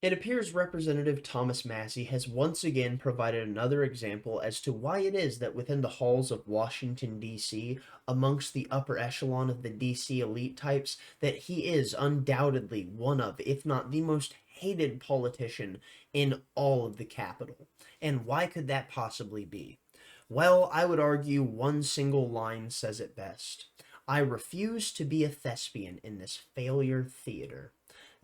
It appears Representative Thomas Massie has once again provided another example as to why it is that within the halls of Washington, D.C., amongst the upper echelon of the D.C. elite types, that he is undoubtedly one of, if not the most hated politician in all of the capital. And why could that possibly be? Well, I would argue one single line says it best. I refuse to be a thespian in this failure theater.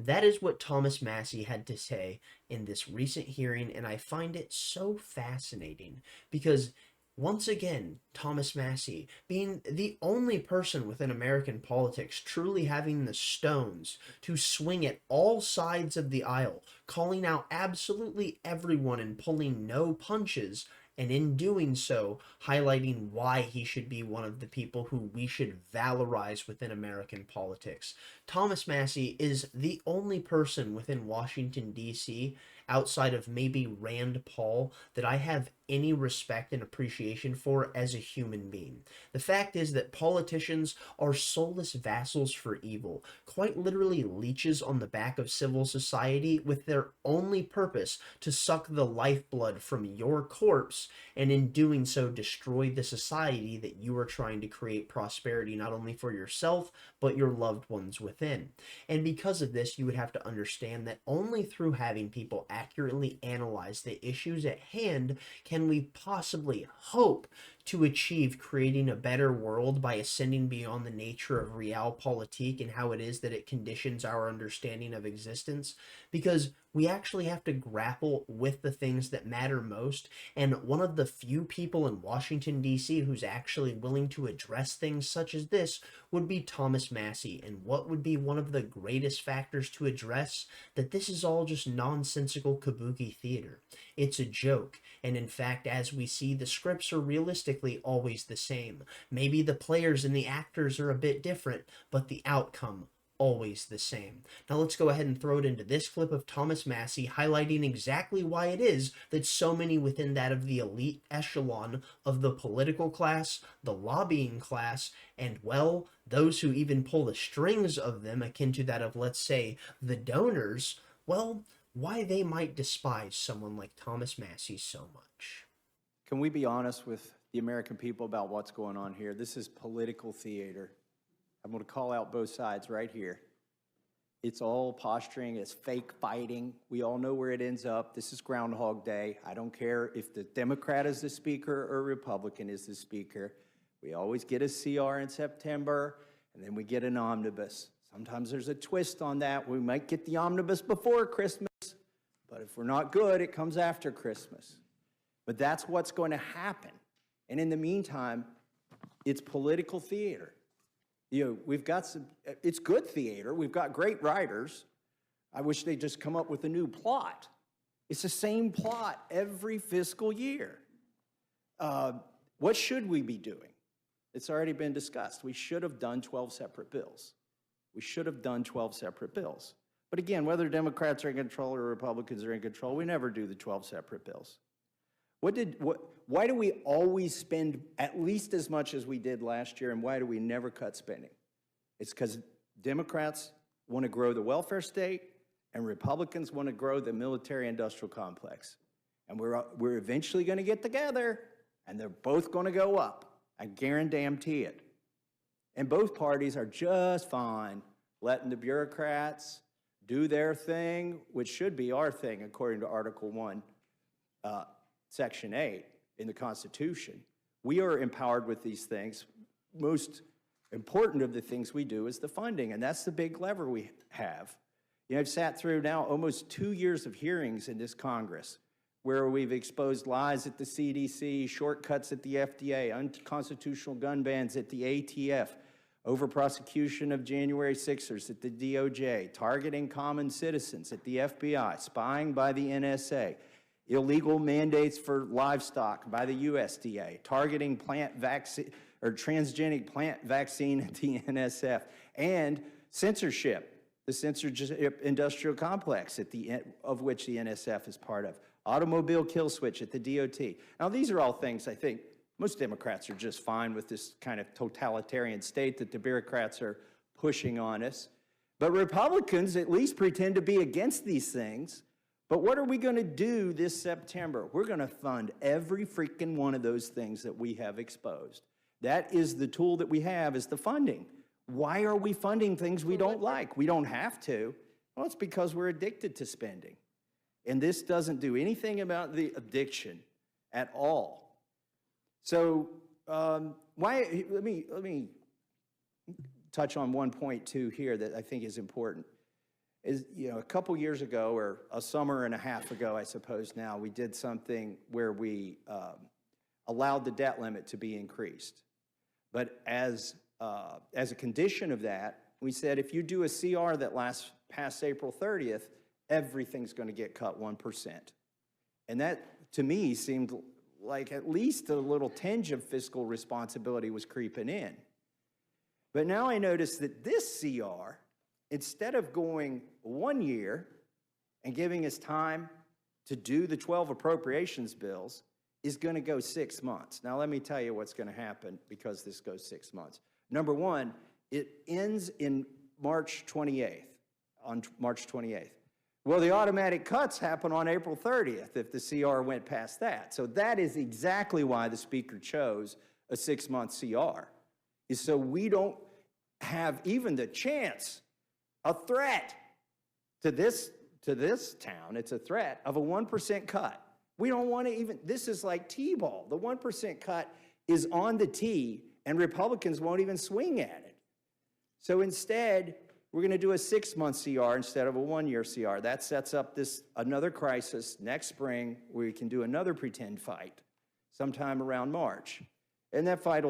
That is what Thomas Massie had to say in this recent hearing, and I find it so fascinating because once again, Thomas Massie, being the only person within American politics truly having the stones to swing at all sides of the aisle, calling out absolutely everyone and pulling no punches, and in doing so, highlighting why he should be one of the people who we should valorize within American politics. Thomas Massie is the only person within Washington, D.C., outside of maybe Rand Paul, that I have any respect and appreciation for as a human being. The fact is that politicians are soulless vassals for evil, quite literally leeches on the back of civil society with their only purpose to suck the lifeblood from your corpse and in doing so destroy the society that you are trying to create prosperity not only for yourself but your loved ones within. And because of this, you would have to understand that only through having people accurately analyze the issues at hand can we possibly hope to achieve creating a better world by ascending beyond the nature of realpolitik and how it is that it conditions our understanding of existence. Because we actually have to grapple with the things that matter most. And one of the few people in Washington, D.C. who's actually willing to address things such as this would be Thomas Massie. And what would be one of the greatest factors to address? That this is all just nonsensical kabuki theater. It's a joke. And in fact, as we see, the scripts are realistically always the same. Maybe the players and the actors are a bit different, but the outcome always the same. Now let's go ahead and throw it into this clip of Thomas Massie highlighting exactly why it is that so many within that of the elite echelon of the political class, the lobbying class, and well, those who even pull the strings of them, akin to that of, let's say, the donors, well, why they might despise someone like Thomas Massie so much. Can we be honest with the American people about what's going on here? This is political theater. I'm going to call out both sides right here. It's all posturing, it's fake fighting. We all know where it ends up. This is Groundhog Day. I don't care if the Democrat is the speaker or Republican is the speaker. We always get a CR in September, and then we get an omnibus. Sometimes there's a twist on that. We might get the omnibus before Christmas, but if we're not good, it comes after Christmas. But that's what's going to happen. And in the meantime, it's political theater. You know, we've got some, it's good theater. We've got great writers. I wish they'd just come up with a new plot. It's the same plot every fiscal year. What should we be doing? It's already been discussed. We should have done 12 separate bills. We should have done 12 separate bills. But again, whether Democrats are in control or Republicans are in control, we never do the 12 separate bills. Why do we always spend at least as much as we did last year, and why do we never cut spending? It's because Democrats want to grow the welfare state, and Republicans want to grow the military-industrial complex. And we're eventually going to get together, and they're both going to go up. I guarantee it. And both parties are just fine letting the bureaucrats do their thing, which should be our thing, according to Article 1, Section 8 in the Constitution. We are empowered with these things. Most important of the things we do is the funding, and that's the big lever we have. You know, I've sat through now almost 2 years of hearings in this Congress where we've exposed lies at the CDC, shortcuts at the FDA, unconstitutional gun bans at the ATF, over-prosecution of January 6ers at the DOJ, targeting common citizens at the FBI, spying by the NSA, illegal mandates for livestock by the USDA, targeting plant vaccine or transgenic plant vaccine at the NSF, and censorship, the censorship industrial complex of which the NSF is part of, automobile kill switch at the DOT. Now, these are all things I think most Democrats are just fine with, this kind of totalitarian state that the bureaucrats are pushing on us. But Republicans at least pretend to be against these things But what are we going to do this September? We're going to fund every freaking one of those things that we have exposed. That is the tool that we have, is the funding. Why are we funding things we don't like? We don't have to. Well, it's because we're addicted to spending. And this doesn't do anything about the addiction at all. So let me touch on one point too here that I think is important. Is, a couple years ago, or a summer and a half ago, I suppose now, we did something where we allowed the debt limit to be increased. But as a condition of that, we said if you do a CR that lasts past April 30th, everything's going to get cut 1%. And that, to me, seemed like at least a little tinge of fiscal responsibility was creeping in. But now I notice that this CR, instead of going 1 year and giving us time to do the 12 appropriations bills, is going to go 6 months. Now, let me tell you what's going to happen because this goes 6 months. Number one, it ends in March 28th, on March 28th. Well, the automatic cuts happen on April 30th if the CR went past that. So that is exactly why the Speaker chose a 6-month CR, is so we don't have even the chance, a threat to this town, it's a threat of a 1% cut. We don't want to even, this is like T-ball. The 1% cut is on the tee, and Republicans won't even swing at it. So instead, we're going to do a 6-month CR instead of a 1-year CR. That sets up another crisis next spring where we can do another pretend fight sometime around March. And that fight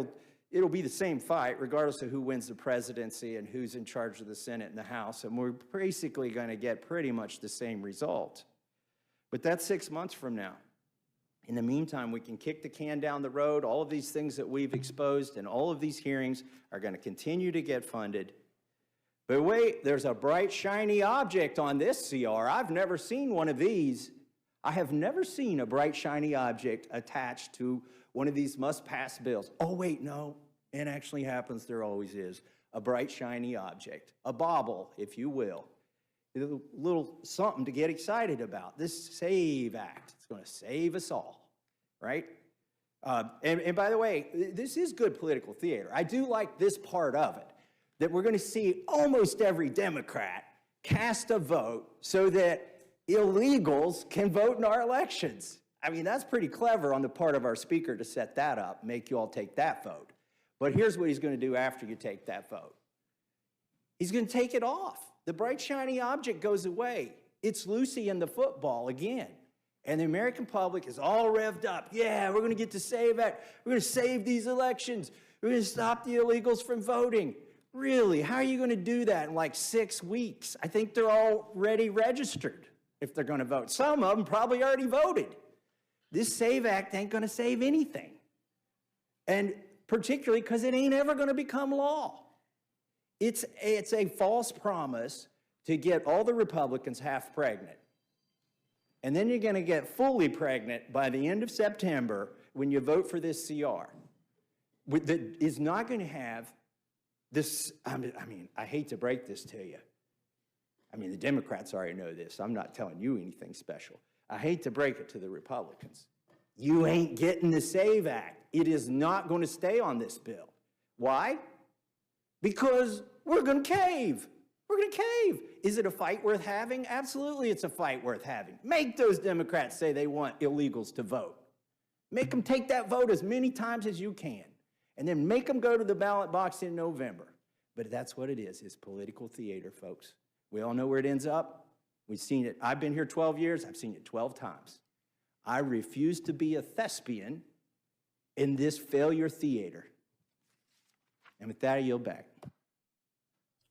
it'll be the same fight regardless of who wins the presidency and who's in charge of the Senate and the House. And we're basically going to get pretty much the same result. But that's 6 months from now. In the meantime, we can kick the can down the road. All of these things that we've exposed and all of these hearings are going to continue to get funded. But wait, there's a bright, shiny object on this CR. I've never seen one of these. I have never seen a bright, shiny object attached to one of these must-pass bills. Oh, wait, no. It actually happens. There always is. A bright, shiny object. A bauble, if you will. A little something to get excited about. This SAVE Act. It's going to save us all, right? And by the way, this is good political theater. I do like this part of it, that we're going to see almost every Democrat cast a vote so that illegals can vote in our elections. I mean, that's pretty clever on the part of our speaker to set that up, make you all take that vote. But here's what he's going to do after you take that vote. He's going to take it off. The bright, shiny object goes away. It's Lucy and the football again. And the American public is all revved up. Yeah, we're going to get to save that. We're going to save these elections. We're going to stop the illegals from voting. Really? How are you going to do that in like 6 weeks? I think they're already registered if they're going to vote. Some of them probably already voted. This SAVE Act ain't going to save anything. And particularly because it ain't ever going to become law. It's a false promise to get all the Republicans half pregnant. And then you're going to get fully pregnant by the end of September when you vote for this CR. That is not going to have this, I mean, I hate to break this to you. I mean, the Democrats already know this. I'm not telling you anything special. I hate to break it to the Republicans. You ain't getting the SAVE Act. It is not going to stay on this bill. Why? Because we're going to cave. We're going to cave. Is it a fight worth having? Absolutely, it's a fight worth having. Make those Democrats say they want illegals to vote. Make them take that vote as many times as you can. And then make them go to the ballot box in November. But that's what it is. It's political theater, folks. We all know where it ends up. We've seen it. I've been here 12 years. I've seen it 12 times. I refuse to be a thespian in this failure theater. And with that, I yield back.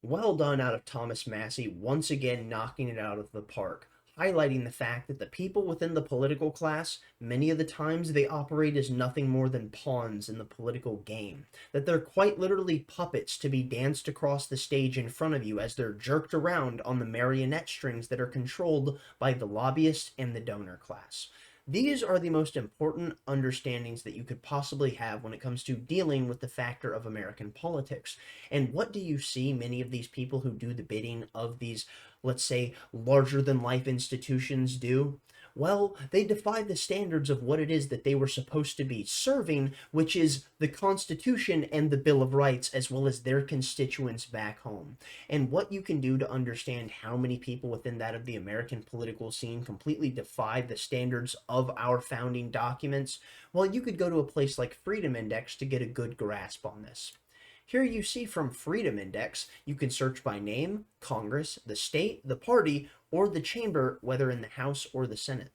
Well done out of Thomas Massie, once again knocking it out of the park, highlighting the fact that the people within the political class, many of the times they operate as nothing more than pawns in the political game, that they're quite literally puppets to be danced across the stage in front of you as they're jerked around on the marionette strings that are controlled by the lobbyist and the donor class. These are the most important understandings that you could possibly have when it comes to dealing with the factor of American politics. And what do you see many of these people who do the bidding of these let's say, larger than life institutions do? Well, they defy the standards of what it is that they were supposed to be serving, which is the Constitution and the Bill of Rights, as well as their constituents back home. And what you can do to understand how many people within that of the American political scene completely defy the standards of our founding documents, well, you could go to a place like Freedom Index to get a good grasp on this. Here you see from Freedom Index, you can search by name, Congress, the state, the party, or the chamber, whether in the House or the Senate.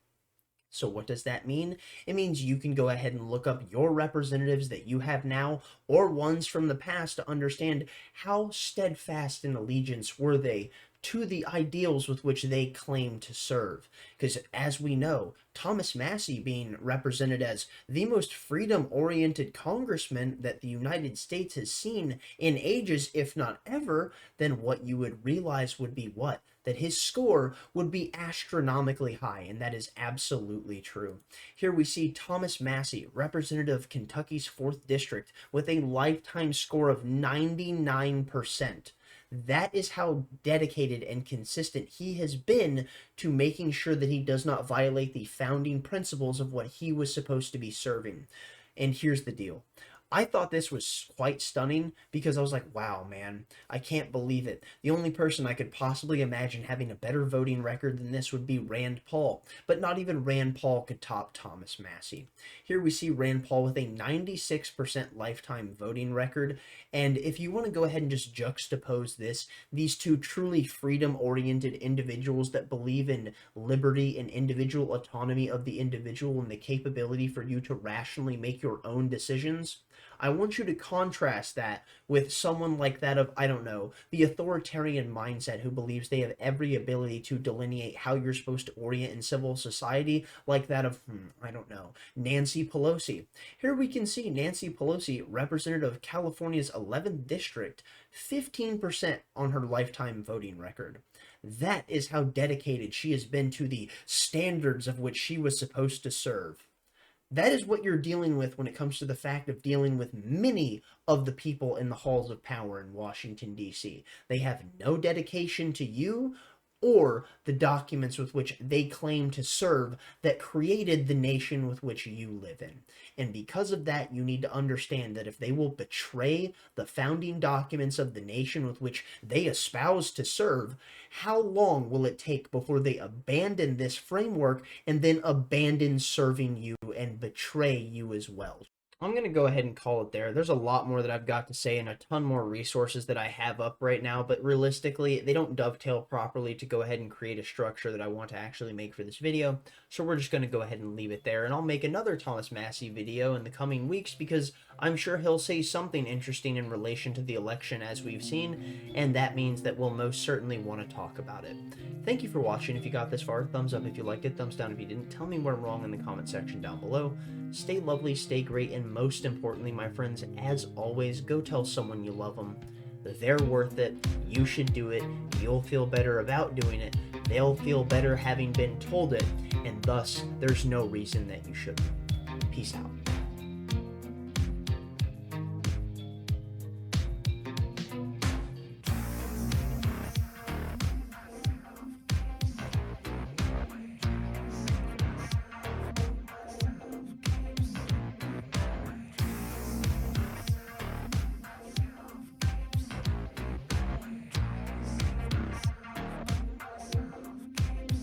So what does that mean? It means you can go ahead and look up your representatives that you have now or ones from the past to understand how steadfast in allegiance were they to the ideals with which they claim to serve. Because as we know, Thomas Massie being represented as the most freedom-oriented congressman that the United States has seen in ages, if not ever, then what you would realize would be what? That his score would be astronomically high, and that is absolutely true. Here we see Thomas Massie, representative of Kentucky's 4th District, with a lifetime score of 99%. That is how dedicated and consistent he has been to making sure that he does not violate the founding principles of what he was supposed to be serving. And here's the deal. I thought this was quite stunning because I was like, wow, man, I can't believe it. The only person I could possibly imagine having a better voting record than this would be Rand Paul. But not even Rand Paul could top Thomas Massie. Here we see Rand Paul with a 96% lifetime voting record. And if you want to go ahead and just juxtapose this, these two truly freedom-oriented individuals that believe in liberty and individual autonomy of the individual and the capability for you to rationally make your own decisions, I want you to contrast that with someone like that of, I don't know, the authoritarian mindset who believes they have every ability to delineate how you're supposed to orient in civil society, like that of, I don't know, Nancy Pelosi. Here we can see Nancy Pelosi, representative of California's 11th district, 15% on her lifetime voting record. That is how dedicated she has been to the standards of which she was supposed to serve. That is what you're dealing with when it comes to the fact of dealing with many of the people in the halls of power in Washington, D.C. They have no dedication to you or the documents with which they claim to serve that created the nation with which you live in. And because of that, you need to understand that if they will betray the founding documents of the nation with which they espouse to serve, how long will it take before they abandon this framework and then abandon serving you and betray you as well? I'm going to go ahead and call it there. There's a lot more that I've got to say and a ton more resources that I have up right now, but realistically, they don't dovetail properly to go ahead and create a structure that I want to actually make for this video. So we're just going to go ahead and leave it there, and I'll make another Thomas Massie video in the coming weeks because I'm sure he'll say something interesting in relation to the election as we've seen, and that means that we'll most certainly want to talk about it. Thank you for watching. If you got this far, thumbs up if you liked it, thumbs down if you didn't. Tell me where I'm wrong in the comment section down below. Stay lovely, stay great, and most importantly, my friends, as always, go tell someone you love them. They're worth it. You should do it. You'll feel better about doing it. They'll feel better having been told it, and thus, there's no reason that you shouldn't. Peace out.